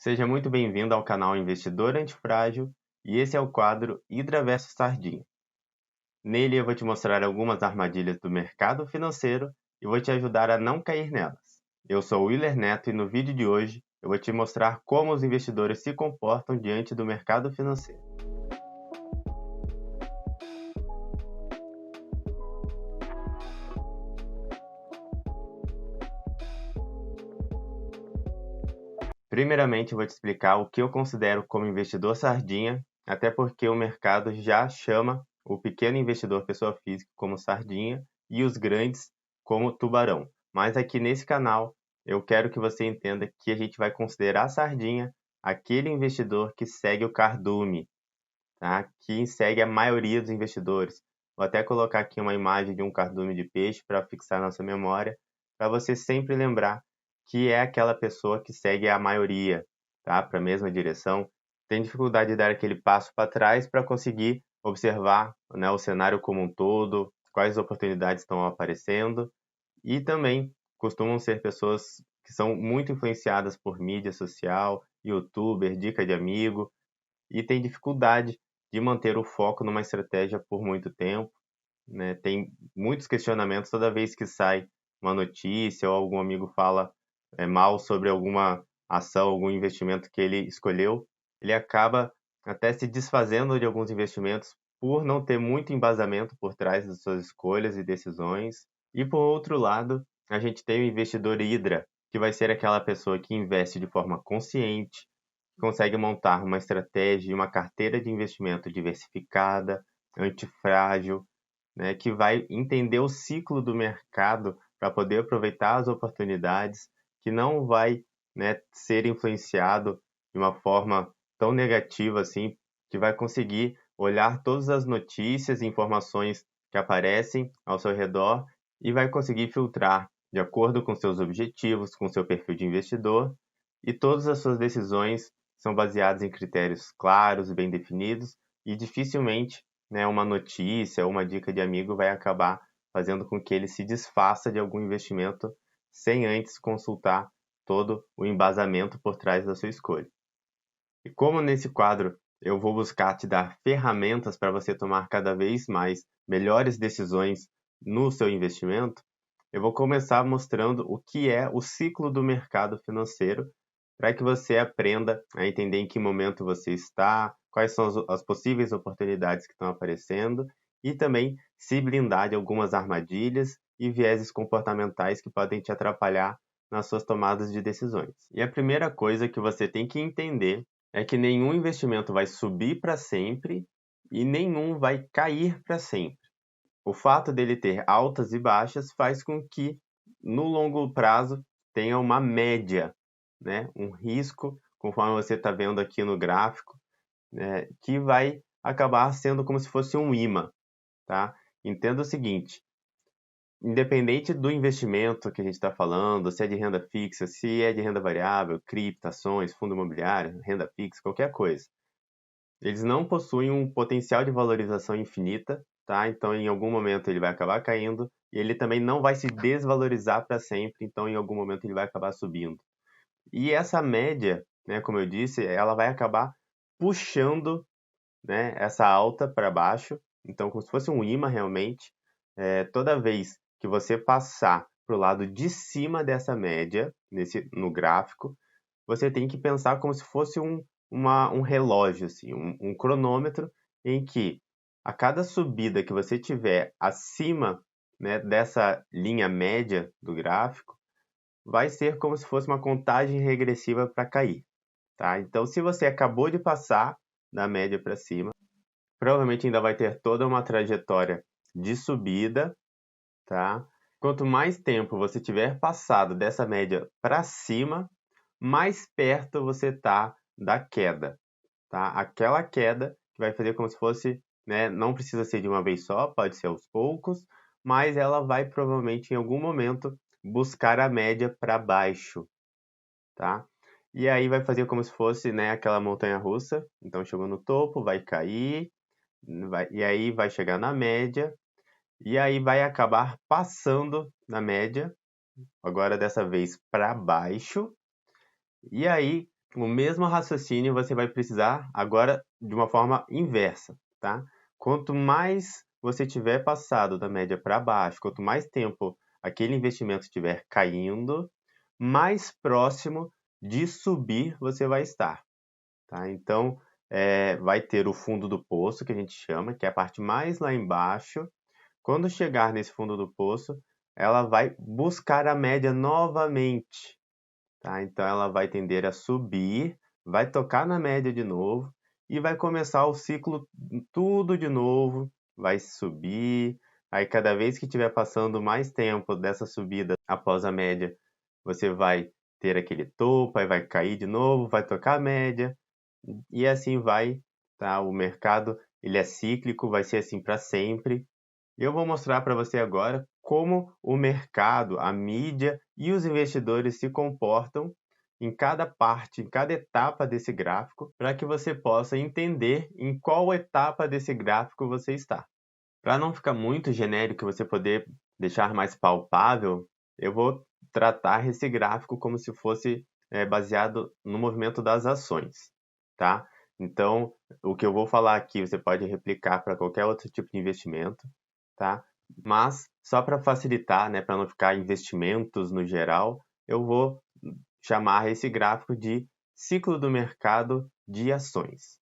Seja muito bem-vindo ao canal Investidor Antifrágil e esse é o quadro Hidra vs Sardinha. Nele eu vou te mostrar algumas armadilhas do mercado financeiro e vou te ajudar a não cair nelas. Eu sou o Willer Neto e no vídeo de hoje eu vou te mostrar como os investidores se comportam diante do mercado financeiro. Primeiramente, eu vou te explicar o que eu considero como investidor sardinha, até porque o mercado já chama o pequeno investidor pessoa física como sardinha e os grandes como tubarão. Mas aqui nesse canal, eu quero que você entenda que a gente vai considerar sardinha aquele investidor que segue o cardume, tá? Que segue a maioria dos investidores. Vou até colocar aqui uma imagem de um cardume de peixe para fixar nossa memória, para você sempre lembrar que é aquela pessoa que segue a maioria, tá? Para a mesma direção. Tem dificuldade de dar aquele passo para trás para conseguir observar, né, o cenário como um todo, quais oportunidades estão aparecendo e também costumam ser pessoas que são muito influenciadas por mídia social, youtuber, dica de amigo e tem dificuldade de manter o foco numa estratégia por muito tempo, né? Tem muitos questionamentos toda vez que sai uma notícia ou algum amigo fala mal sobre alguma ação, algum investimento que ele escolheu, ele acaba até se desfazendo de alguns investimentos por não ter muito embasamento por trás das suas escolhas e decisões. E por outro lado, a gente tem o investidor Hidra, que vai ser aquela pessoa que investe de forma consciente, consegue montar uma estratégia e uma carteira de investimento diversificada, antifrágil, né, que vai entender o ciclo do mercado para poder aproveitar as oportunidades, que não vai, né, ser influenciado de uma forma tão negativa assim, que vai conseguir olhar todas as notícias e informações que aparecem ao seu redor e vai conseguir filtrar de acordo com seus objetivos, com seu perfil de investidor, e todas as suas decisões são baseadas em critérios claros e bem definidos e dificilmente, né, uma notícia ou uma dica de amigo vai acabar fazendo com que ele se desfaça de algum investimento sem antes consultar todo o embasamento por trás da sua escolha. E como nesse quadro eu vou buscar te dar ferramentas para você tomar cada vez mais melhores decisões no seu investimento, eu vou começar mostrando o que é o ciclo do mercado financeiro para que você aprenda a entender em que momento você está, quais são as possíveis oportunidades que estão aparecendo e também se blindar de algumas armadilhas e vieses comportamentais que podem te atrapalhar nas suas tomadas de decisões. E a primeira coisa que você tem que entender é que nenhum investimento vai subir para sempre e nenhum vai cair para sempre. O fato dele ter altas e baixas faz com que, no longo prazo, tenha uma média, né? Um risco, conforme você está vendo aqui no gráfico, né? Que vai acabar sendo como se fosse um imã, tá? Entenda o seguinte, independente do investimento que a gente está falando, se é de renda fixa, se é de renda variável, cripto, ações, fundo imobiliário, renda fixa, qualquer coisa, eles não possuem um potencial de valorização infinita, tá? Então, em algum momento ele vai acabar caindo e ele também não vai se desvalorizar para sempre, então em algum momento ele vai acabar subindo. E essa média, né, como eu disse, ela vai acabar puxando, né, essa alta para baixo, então como se fosse um imã realmente. Toda vez que você passar para o lado de cima dessa média, no gráfico, você tem que pensar como se fosse um relógio, assim, um cronômetro, em que a cada subida que você tiver acima, né, dessa linha média do gráfico, vai ser como se fosse uma contagem regressiva para cair, tá? Então, se você acabou de passar da média para cima, provavelmente ainda vai ter toda uma trajetória de subida, tá? Quanto mais tempo você tiver passado dessa média para cima, mais perto você está da queda, tá? Aquela queda que vai fazer como se fosse, né, não precisa ser de uma vez só, pode ser aos poucos, mas ela vai provavelmente em algum momento buscar a média para baixo, tá? E aí vai fazer como se fosse, né, aquela montanha russa. Então chegou no topo, vai cair, e aí vai chegar na média, e aí vai acabar passando na média, agora dessa vez para baixo, e aí o mesmo raciocínio você vai precisar agora de uma forma inversa, tá? Quanto mais você tiver passado da média para baixo, quanto mais tempo aquele investimento estiver caindo, mais próximo de subir você vai estar, tá? Então, vai ter o fundo do poço, que a gente chama, que é a parte mais lá embaixo. Quando chegar nesse fundo do poço, ela vai buscar a média novamente, tá? Então, ela vai tender a subir, vai tocar na média de novo e vai começar o ciclo tudo de novo, vai subir. Aí, cada vez que estiver passando mais tempo dessa subida após a média, você vai ter aquele topo, aí vai cair de novo, vai tocar a média e assim vai, tá? O mercado, ele é cíclico, vai ser assim para sempre. E eu vou mostrar para você agora como o mercado, a mídia e os investidores se comportam em cada parte, em cada etapa desse gráfico, para que você possa entender em qual etapa desse gráfico você está. Para não ficar muito genérico e você poder deixar mais palpável, eu vou tratar esse gráfico como se fosse baseado no movimento das ações, tá? Então, o que eu vou falar aqui você pode replicar para qualquer outro tipo de investimento, tá? Mas só para facilitar, né, para não ficar investimentos no geral, eu vou chamar esse gráfico de ciclo do mercado de ações.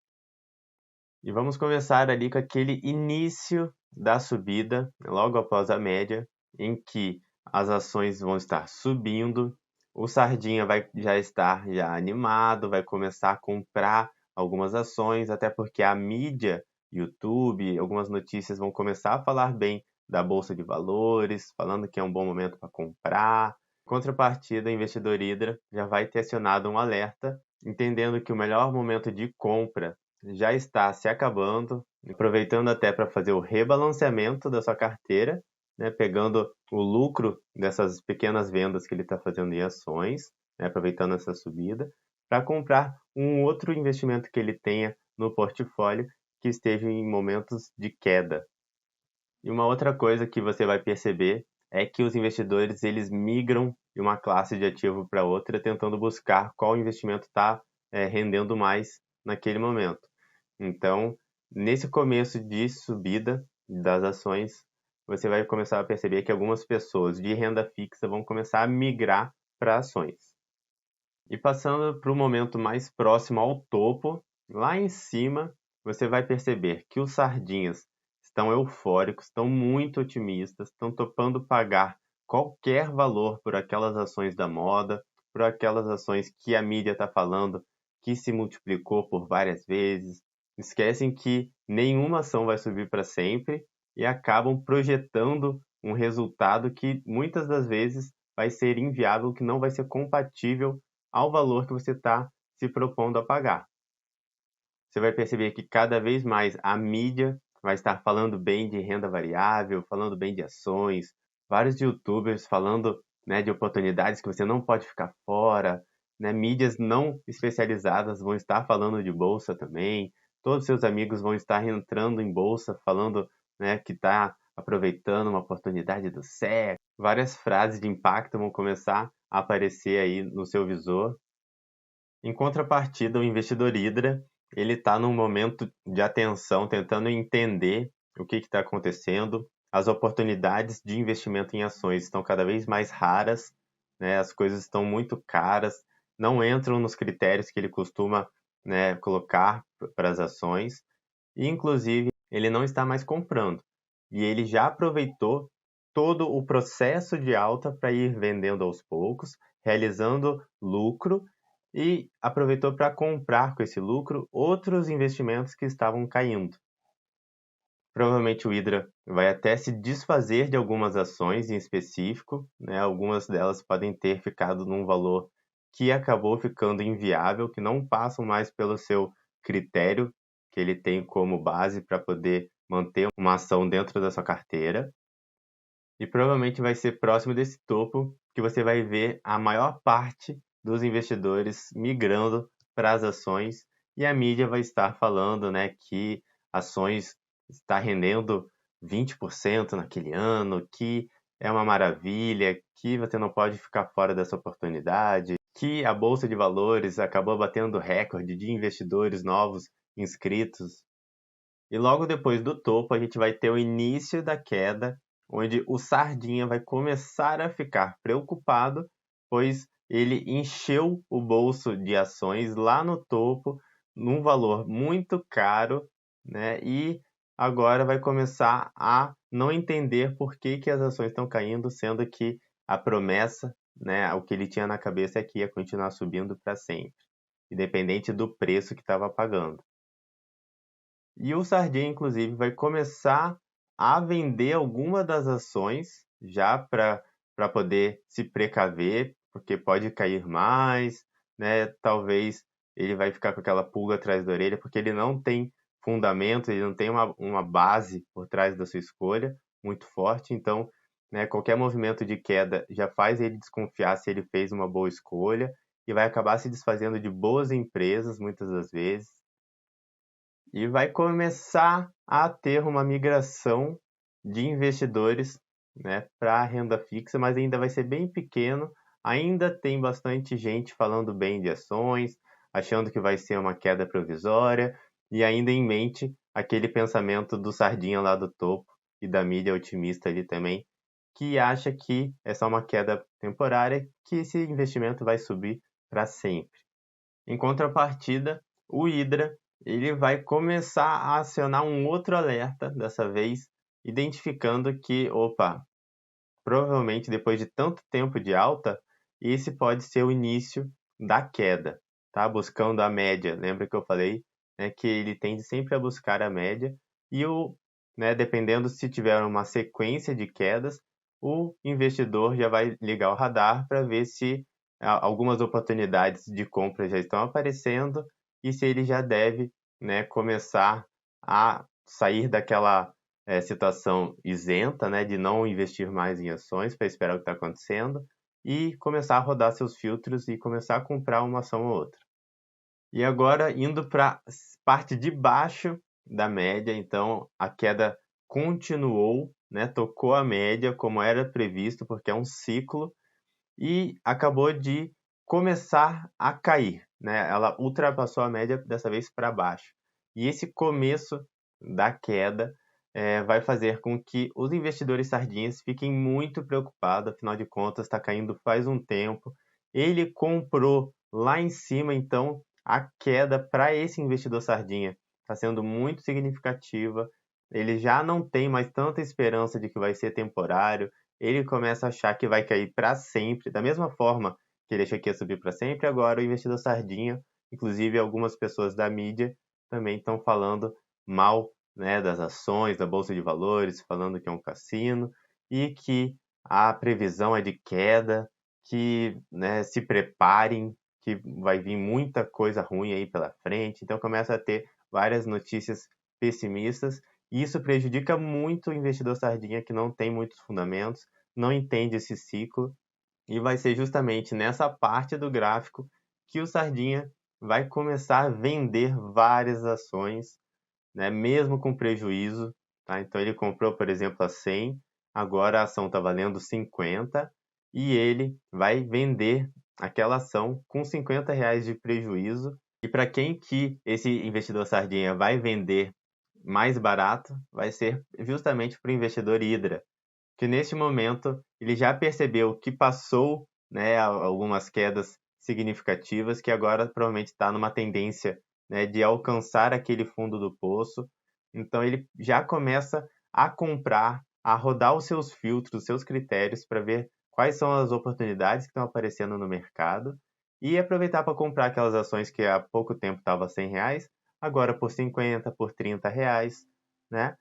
E vamos começar ali com aquele início da subida, logo após a média, em que as ações vão estar subindo, o Sardinha vai já estar animado, vai começar a comprar algumas ações, até porque a mídia, YouTube, algumas notícias vão começar a falar bem da Bolsa de Valores, falando que é um bom momento para comprar. Em contrapartida, o investidor Hydra já vai ter acionado um alerta, entendendo que o melhor momento de compra já está se acabando, aproveitando até para fazer o rebalanceamento da sua carteira, né, pegando o lucro dessas pequenas vendas que ele está fazendo em ações, né, aproveitando essa subida, para comprar um outro investimento que ele tenha no portfólio que esteja em momentos de queda. E uma outra coisa que você vai perceber é que os investidores eles migram de uma classe de ativo para outra, tentando buscar qual investimento está rendendo mais naquele momento. Então, nesse começo de subida das ações, você vai começar a perceber que algumas pessoas de renda fixa vão começar a migrar para ações. E passando para o momento mais próximo ao topo, lá em cima, você vai perceber que os sardinhas estão eufóricos, estão muito otimistas, estão topando pagar qualquer valor por aquelas ações da moda, por aquelas ações que a mídia está falando que se multiplicou por várias vezes. Esquecem que nenhuma ação vai subir para sempre e acabam projetando um resultado que muitas das vezes vai ser inviável, que não vai ser compatível ao valor que você está se propondo a pagar. Você vai perceber que cada vez mais a mídia vai estar falando bem de renda variável, falando bem de ações, vários youtubers falando, né, de oportunidades que você não pode ficar fora, né, mídias não especializadas vão estar falando de bolsa também, todos os seus amigos vão estar entrando em bolsa falando, né, que está aproveitando uma oportunidade do século. Várias frases de impacto vão começar a aparecer aí no seu visor. Em contrapartida, o investidor Hydra, ele está num momento de atenção, tentando entender o que está acontecendo. As oportunidades de investimento em ações estão cada vez mais raras, né? As coisas estão muito caras, não entram nos critérios que ele costuma, né, colocar para as ações. E, inclusive, ele não está mais comprando. E ele já aproveitou todo o processo de alta para ir vendendo aos poucos, realizando lucro e aproveitou para comprar com esse lucro outros investimentos que estavam caindo. Provavelmente o Hydra vai até se desfazer de algumas ações em específico, né? Algumas delas podem ter ficado num valor que acabou ficando inviável, que não passam mais pelo seu critério que ele tem como base para poder manter uma ação dentro da sua carteira. E provavelmente vai ser próximo desse topo que você vai ver a maior parte dos investidores migrando para as ações e a mídia vai estar falando, né, que ações está rendendo 20% naquele ano, que é uma maravilha, que você não pode ficar fora dessa oportunidade. que a Bolsa de Valores acabou batendo recorde de investidores novos inscritos. E logo depois do topo, a gente vai ter o início da queda, onde o Sardinha vai começar a ficar preocupado, pois ele encheu o bolso de ações lá no topo, num valor muito caro, né? E agora vai começar a não entender por que as ações estão caindo, sendo que a promessa, né, o que ele tinha na cabeça é que ia continuar subindo para sempre, independente do preço que estava pagando. E o Sardinha, inclusive, vai começar a vender alguma das ações já para poder se precaver, porque pode cair mais, né? Talvez ele vai ficar com aquela pulga atrás da orelha, porque ele não tem fundamento, ele não tem uma base por trás da sua escolha muito forte. Então, né, qualquer movimento de queda já faz ele desconfiar se ele fez uma boa escolha e vai acabar se desfazendo de boas empresas muitas das vezes e vai começar a ter uma migração de investidores, né, para a renda fixa, mas ainda vai ser bem pequeno. Ainda tem bastante gente falando bem de ações, achando que vai ser uma queda provisória, e ainda em mente aquele pensamento do Sardinha lá do topo e da mídia otimista ali também, que acha que é só uma queda temporária, que esse investimento vai subir para sempre. Em contrapartida, o Hydra ele vai começar a acionar um outro alerta, dessa vez identificando que, opa, provavelmente depois de tanto tempo de alta, esse pode ser o início da queda, tá? Buscando a média. Lembra que eu falei, né, que ele tende sempre a buscar a média e né, dependendo se tiver uma sequência de quedas, o investidor já vai ligar o radar para ver se algumas oportunidades de compra já estão aparecendo e se ele já deve, né, começar a sair daquela situação isenta, né, de não investir mais em ações para esperar o que está acontecendo e começar a rodar seus filtros e começar a comprar uma ação ou outra. E agora indo para a parte de baixo da média, então a queda continuou, né, tocou a média como era previsto, porque é um ciclo, e acabou de começar a cair, né? Ela ultrapassou a média dessa vez para baixo. E esse começo da queda vai fazer com que os investidores sardinhas fiquem muito preocupados, afinal de contas está caindo faz um tempo. Ele comprou lá em cima, então a queda para esse investidor sardinha está sendo muito significativa. Ele já não tem mais tanta esperança de que vai ser temporário, ele começa a achar que vai cair para sempre, da mesma forma que ele achou que ia subir para sempre, agora o investidor sardinha, inclusive algumas pessoas da mídia também estão falando mal, né, das ações, da bolsa de valores, falando que é um cassino e que a previsão é de queda, que, né, se preparem, que vai vir muita coisa ruim aí pela frente. Então começa a ter várias notícias pessimistas e isso prejudica muito o investidor sardinha que não tem muitos fundamentos, não entende esse ciclo, e vai ser justamente nessa parte do gráfico que o sardinha vai começar a vender várias ações, né, mesmo com prejuízo. Tá? Então ele comprou, por exemplo, a 100, agora a ação está valendo 50 e ele vai vender aquela ação com R$ 50 de prejuízo. E para quem que esse investidor sardinha vai vender mais barato, vai ser justamente para o investidor Hydra, que neste momento ele já percebeu que passou, né, algumas quedas significativas, que agora provavelmente está numa tendência, né, de alcançar aquele fundo do poço. Então ele já começa a comprar, a rodar os seus filtros, os seus critérios para ver quais são as oportunidades que estão aparecendo no mercado e aproveitar para comprar aquelas ações que há pouco tempo estavam R$ 100, agora por 50, por R$ 30, né?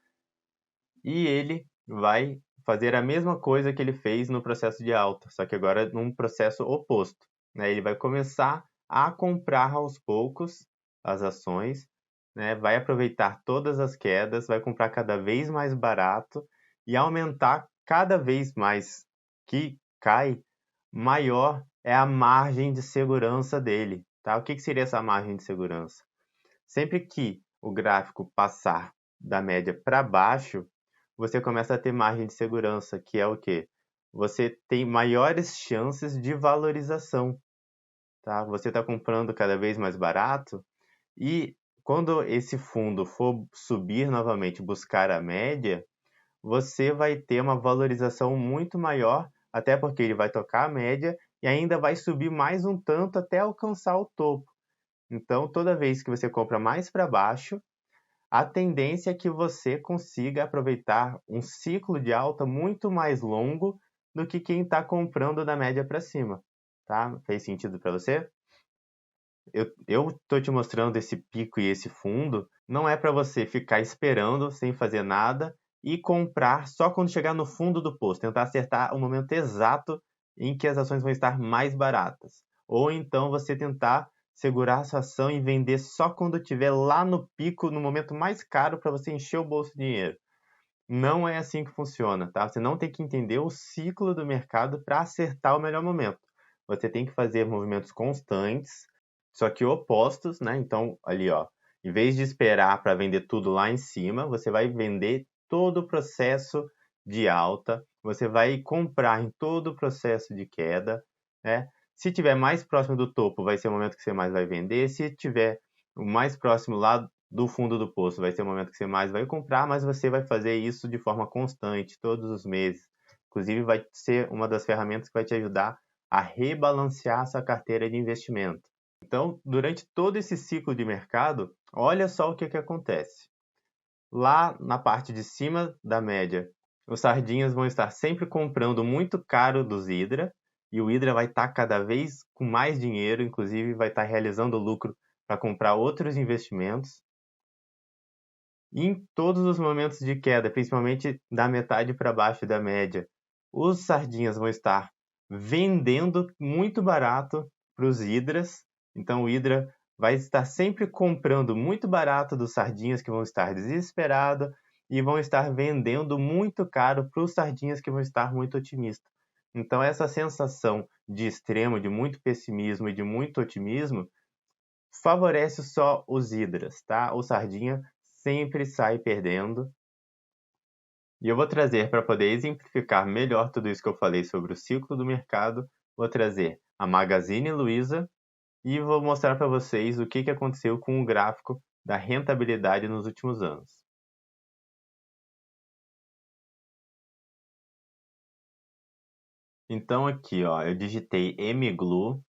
E ele vai fazer a mesma coisa que ele fez no processo de alta, só que agora num processo oposto, né? Ele vai começar a comprar aos poucos as ações, né? Vai aproveitar todas as quedas, vai comprar cada vez mais barato e aumentar cada vez mais que cai, maior é a margem de segurança dele, tá? O que seria essa margem de segurança? Sempre que o gráfico passar da média para baixo, você começa a ter margem de segurança, que é o quê? Você tem maiores chances de valorização. tá? Você está comprando cada vez mais barato e quando esse fundo for subir novamente, buscar a média, você vai ter uma valorização muito maior, até porque ele vai tocar a média e ainda vai subir mais um tanto até alcançar o topo. Então, toda vez que você compra mais para baixo, a tendência é que você consiga aproveitar um ciclo de alta muito mais longo do que quem está comprando da média para cima. Tá? Fez sentido para você? Eu estou te mostrando esse pico e esse fundo, não é para você ficar esperando sem fazer nada e comprar só quando chegar no fundo do poço, tentar acertar o momento exato em que as ações vão estar mais baratas. Ou então você tentar segurar a sua ação e vender só quando estiver lá no pico, no momento mais caro para você encher o bolso de dinheiro. Não é assim que funciona, tá? Você não tem que entender o ciclo do mercado para acertar o melhor momento. Você tem que fazer movimentos constantes, só que opostos, né? Então, ali, ó, em vez de esperar para vender tudo lá em cima, você vai vender todo o processo de alta, você vai comprar em todo o processo de queda, né? Se tiver mais próximo do topo, vai ser o momento que você mais vai vender. Se tiver o mais próximo lá do fundo do poço, vai ser o momento que você mais vai comprar, mas você vai fazer isso de forma constante, todos os meses. Inclusive, vai ser uma das ferramentas que vai te ajudar a rebalancear sua carteira de investimento. Então, durante todo esse ciclo de mercado, olha só o que acontece. Lá na parte de cima da média, os sardinhas vão estar sempre comprando muito caro dos Hydra, e o Hydra vai estar cada vez com mais dinheiro, inclusive vai estar realizando lucro para comprar outros investimentos. E em todos os momentos de queda, principalmente da metade para baixo da média, os sardinhas vão estar vendendo muito barato para os hidras. Então o hidra vai estar sempre comprando muito barato dos sardinhas que vão estar desesperados e vão estar vendendo muito caro para os sardinhas que vão estar muito otimistas. Então essa sensação de extremo, de muito pessimismo e de muito otimismo favorece só os hidras, tá? O sardinha sempre sai perdendo. E eu vou trazer, para poder exemplificar melhor tudo isso que eu falei sobre o ciclo do mercado, vou trazer a Magazine Luiza e vou mostrar para vocês o que aconteceu com o gráfico da rentabilidade nos últimos anos. Então aqui, ó, eu digitei MGLU,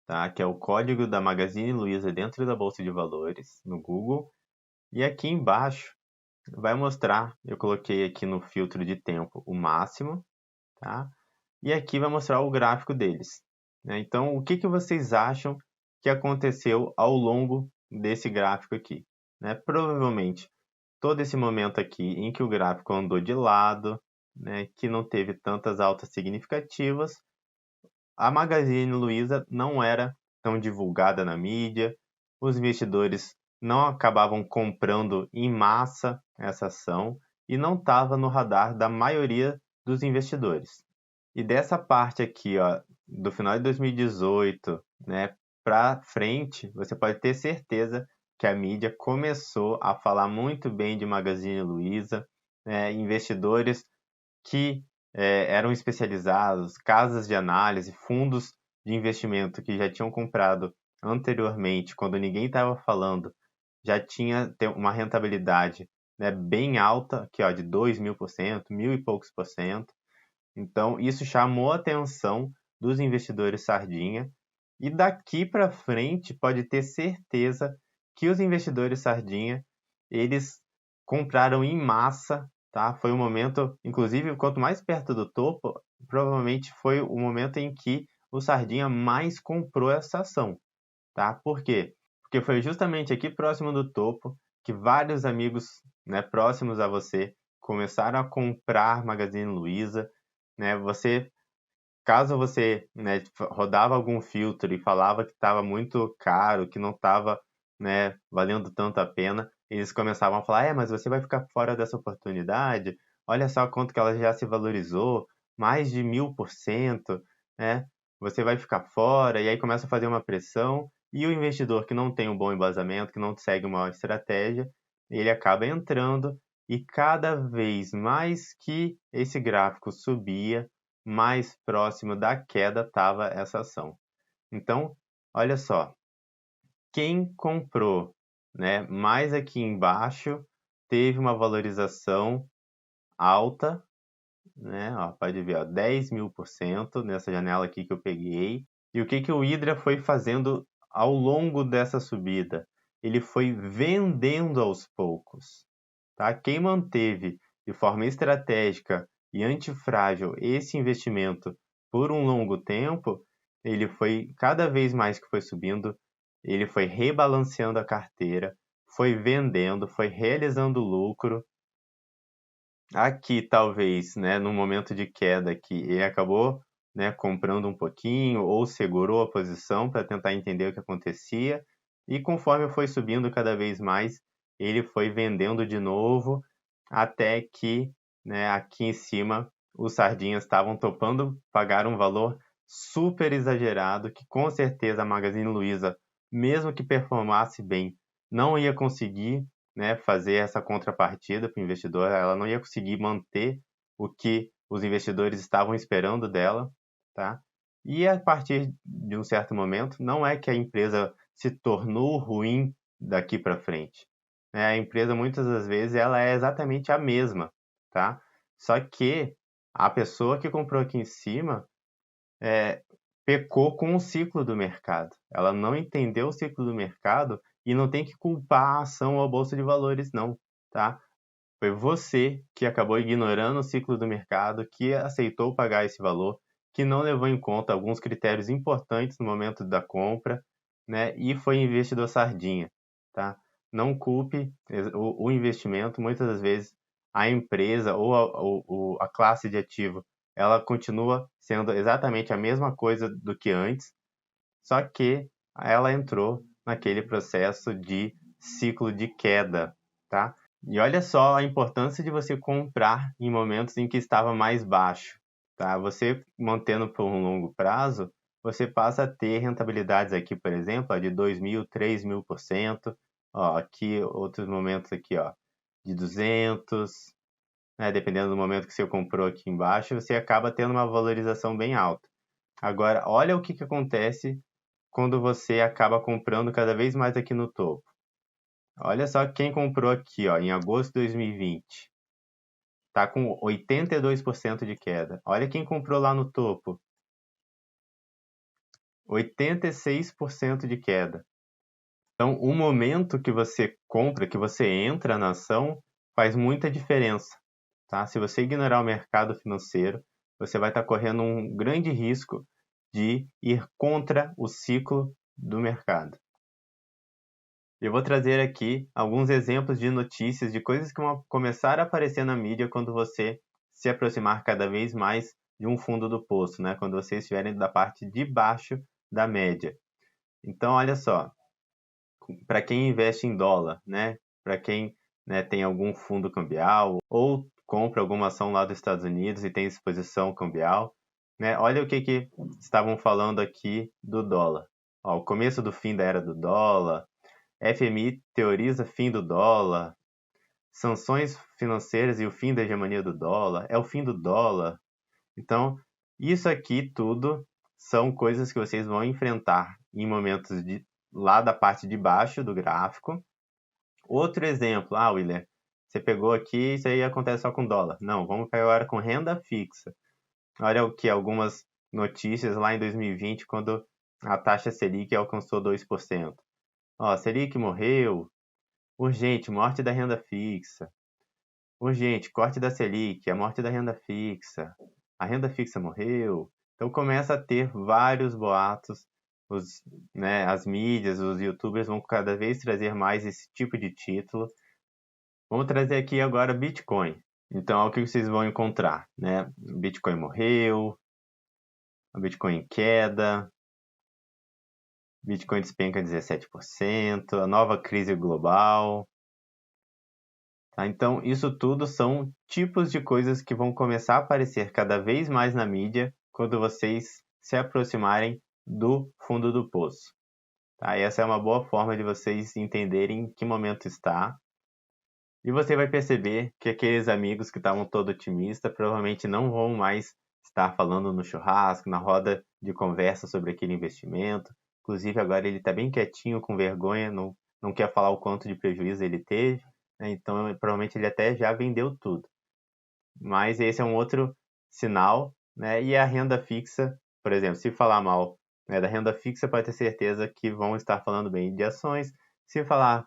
tá? Que é o código da Magazine Luiza dentro da Bolsa de Valores no Google. E aqui embaixo vai mostrar, eu coloquei aqui no filtro de tempo o máximo, tá? E aqui vai mostrar o gráfico deles, né? Então, o que vocês acham que aconteceu ao longo desse gráfico aqui, né? Provavelmente, todo esse momento aqui em que o gráfico andou de lado, né? Que não teve tantas altas significativas, a Magazine Luiza não era tão divulgada na mídia, os investidores não acabavam comprando em massa essa ação e não estava no radar da maioria dos investidores. E dessa parte aqui, ó, do final de 2018, né, para frente, você pode ter certeza que a mídia começou a falar muito bem de Magazine Luiza, né, investidores que eram especializados, casas de análise, fundos de investimento que já tinham comprado anteriormente, quando ninguém estava falando, já tinha uma rentabilidade, né, bem alta, que ó, de 2.000%, mil e poucos por cento. Então, isso chamou a atenção dos investidores sardinha, e daqui para frente pode ter certeza que os investidores sardinha, eles compraram em massa, tá? Foi um momento, inclusive, quanto mais perto do topo, provavelmente foi o momento em que o sardinha mais comprou essa ação, tá? Por quê? Porque foi justamente aqui próximo do topo que vários amigos, né, próximos a você começaram a comprar Magazine Luiza, né? Caso você, né, rodava algum filtro e falava que estava muito caro, que não estava, né, valendo tanto a pena, eles começavam a falar, mas você vai ficar fora dessa oportunidade, olha só quanto que ela já se valorizou, mais de 1.000%, né, você vai ficar fora, e aí começa a fazer uma pressão, e o investidor que não tem um bom embasamento, que não segue uma estratégia, ele acaba entrando, e cada vez mais que esse gráfico subia, mais próximo da queda estava essa ação. Então, olha só, quem comprou, né, mais aqui embaixo teve uma valorização alta, né? Ó, pode ver, ó, 10.000% nessa janela aqui que eu peguei. E o que o Hydra foi fazendo ao longo dessa subida? Ele foi vendendo aos poucos, tá? Quem manteve de forma estratégica e antifrágil esse investimento por um longo tempo, ele foi cada vez mais que foi subindo, ele foi rebalanceando a carteira, foi vendendo, foi realizando lucro. Aqui, talvez, né, no momento de queda que ele acabou, né, comprando um pouquinho ou segurou a posição para tentar entender o que acontecia, e conforme foi subindo cada vez mais, ele foi vendendo de novo, até que, né, aqui em cima os sardinhas estavam topando pagar um valor super exagerado, que com certeza a Magazine Luiza, mesmo que performasse bem, não ia conseguir, né, fazer essa contrapartida para o investidor, ela não ia conseguir manter o que os investidores estavam esperando dela, tá? E a partir de um certo momento, não é que a empresa se tornou ruim daqui para frente, né? A empresa muitas das vezes ela é exatamente a mesma, tá? Só que a pessoa que comprou aqui em cima pecou com o ciclo do mercado. Ela não entendeu o ciclo do mercado e não tem que culpar a ação ou a bolsa de valores, não, tá? Foi você que acabou ignorando o ciclo do mercado, que aceitou pagar esse valor, que não levou em conta alguns critérios importantes no momento da compra, né? E foi investidor sardinha, tá? Não culpe o investimento, muitas das vezes a empresa ou a classe de ativo, ela continua sendo exatamente a mesma coisa do que antes, só que ela entrou naquele processo de ciclo de queda, tá? E olha só a importância de você comprar em momentos em que estava mais baixo, tá? Você mantendo por um longo prazo, você passa a ter rentabilidades aqui, por exemplo, ó, de 2.000, 3.000%. Ó, aqui outros momentos aqui, ó, de 200, né? Dependendo do momento que você comprou aqui embaixo, você acaba tendo uma valorização bem alta. Agora, olha o que acontece quando você acaba comprando cada vez mais aqui no topo. Olha só quem comprou aqui, ó, em agosto de 2020. Está com 82% de queda. Olha quem comprou lá no topo. 86% de queda. Então, o momento que você compra, que você entra na ação, faz muita diferença, tá? Se você ignorar o mercado financeiro, você vai estar correndo um grande risco de ir contra o ciclo do mercado. Eu vou trazer aqui alguns exemplos de notícias, de coisas que vão começar a aparecer na mídia quando você se aproximar cada vez mais de um fundo do poço, né? Quando vocês estiverem da parte de baixo da média. Então, olha só, para quem investe em dólar, né? Para quem, né, tem algum fundo cambial ou compra alguma ação lá dos Estados Unidos e tem exposição cambial, né? Olha o que estavam falando aqui do dólar. Ó, o começo do fim da era do dólar, FMI teoriza fim do dólar, sanções financeiras e o fim da hegemonia do dólar, é o fim do dólar. Então, isso aqui tudo são coisas que vocês vão enfrentar em momentos lá da parte de baixo do gráfico. Outro exemplo, William, você pegou aqui, isso aí acontece só com dólar. Não, vamos pegar agora com renda fixa. Olha o que algumas notícias lá em 2020, quando a taxa Selic alcançou 2%. Ó, Selic morreu, urgente, morte da renda fixa. Urgente, corte da Selic, a morte da renda fixa. A renda fixa morreu. Então começa a ter vários boatos. Né, as mídias, os youtubers vão cada vez trazer mais esse tipo de título. Vamos trazer aqui agora Bitcoin. Então, o que vocês vão encontrar? Né? Bitcoin morreu, a Bitcoin em queda, Bitcoin despenca 17%, a nova crise global. Tá? Então, isso tudo são tipos de coisas que vão começar a aparecer cada vez mais na mídia quando vocês se aproximarem do fundo do poço. Tá? E essa é uma boa forma de vocês entenderem em que momento está. E você vai perceber que aqueles amigos que estavam todo otimistas provavelmente não vão mais estar falando no churrasco, na roda de conversa sobre aquele investimento. Inclusive agora ele está bem quietinho, com vergonha, não quer falar o quanto de prejuízo ele teve, né? Então provavelmente ele até já vendeu tudo. Mas esse é um outro sinal, né? E a renda fixa, por exemplo, se falar mal, né, da renda fixa, pode ter certeza que vão estar falando bem de ações. Se falar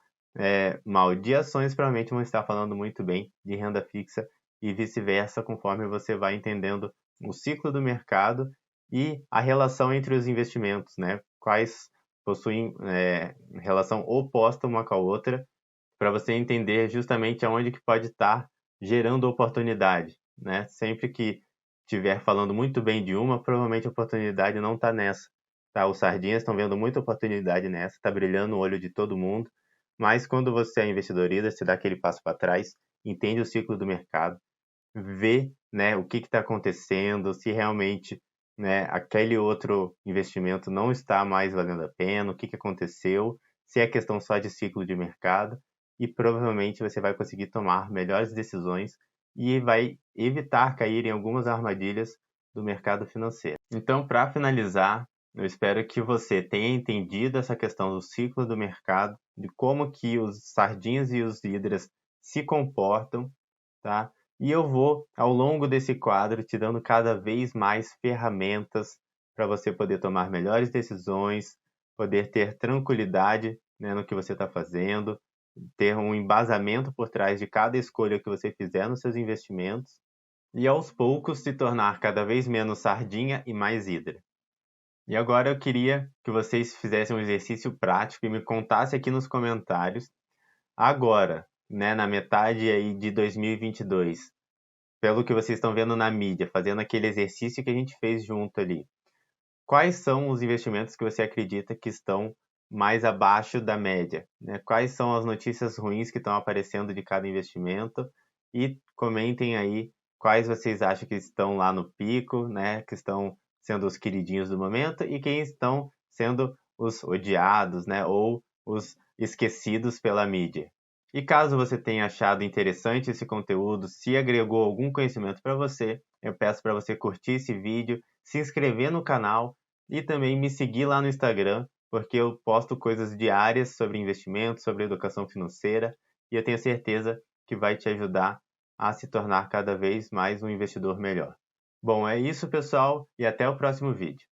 mal de ações, provavelmente vão estar falando muito bem de renda fixa e vice-versa, conforme você vai entendendo o ciclo do mercado e a relação entre os investimentos, né? Quais possuem relação oposta uma com a outra, para você entender justamente aonde que pode estar gerando oportunidade, né? Sempre que estiver falando muito bem de uma, provavelmente a oportunidade não está nessa, tá? Os sardinhas estão vendo muita oportunidade nessa, está brilhando o olho de todo mundo, mas quando você é investidorista, você dá aquele passo para trás, entende o ciclo do mercado, vê, né, o que está acontecendo, se realmente, né, aquele outro investimento não está mais valendo a pena, o que aconteceu, se é questão só de ciclo de mercado, e provavelmente você vai conseguir tomar melhores decisões e vai evitar cair em algumas armadilhas do mercado financeiro. Então, para finalizar, eu espero que você tenha entendido essa questão do ciclo do mercado, de como que os sardinhas e os hidras se comportam, tá? E eu vou, ao longo desse quadro, te dando cada vez mais ferramentas para você poder tomar melhores decisões, poder ter tranquilidade, né, no que você está fazendo, ter um embasamento por trás de cada escolha que você fizer nos seus investimentos e aos poucos se tornar cada vez menos sardinha e mais hidra. E agora eu queria que vocês fizessem um exercício prático e me contassem aqui nos comentários, agora, né, na metade aí de 2022, pelo que vocês estão vendo na mídia, fazendo aquele exercício que a gente fez junto ali, quais são os investimentos que você acredita que estão mais abaixo da média, né? Quais são as notícias ruins que estão aparecendo de cada investimento e comentem aí quais vocês acham que estão lá no pico, né? Que estão sendo os queridinhos do momento e quem estão sendo os odiados, né? Ou os esquecidos pela mídia. E caso você tenha achado interessante esse conteúdo, se agregou algum conhecimento para você, eu peço para você curtir esse vídeo, se inscrever no canal e também me seguir lá no Instagram, porque eu posto coisas diárias sobre investimentos, sobre educação financeira e eu tenho certeza que vai te ajudar a se tornar cada vez mais um investidor melhor. Bom, é isso, pessoal, e até o próximo vídeo.